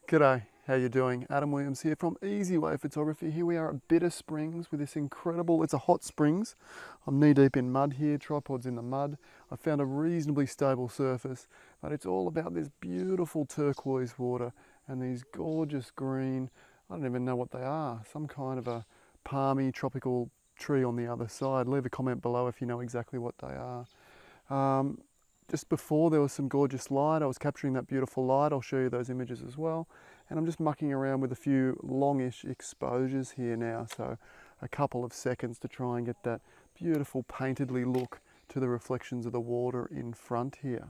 G'day, how you doing? Adam Williams here from Easy Way Photography. Here we are at Bitter Springs with this incredible, it's a hot springs. I'm knee deep in mud here, tripod's in the mud. I found a reasonably stable surface, but it's all about this beautiful turquoise water and these gorgeous green, I don't even know what they are, some kind of a palmy tropical tree on the other side. Leave a comment below if you know exactly what they are. Just before there was some gorgeous light. I was capturing that beautiful light. I'll show you those images as well. And I'm just mucking around with a few longish exposures here now. So a couple of seconds to try and get that beautiful paintedly look to the reflections of the water in front here.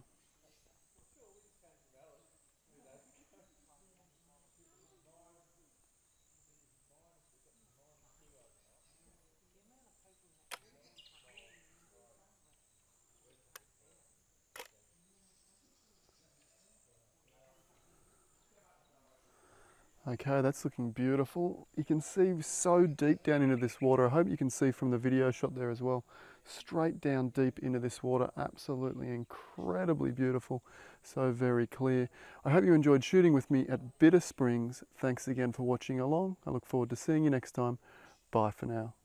Okay, that's looking beautiful. You can see so deep down into this water. I hope you can see from the video shot there as well. Straight down deep into this water. Absolutely incredibly beautiful. So very clear. I hope you enjoyed shooting with me at Bitter Springs. Thanks again for watching along. I look forward to seeing you next time. Bye for now.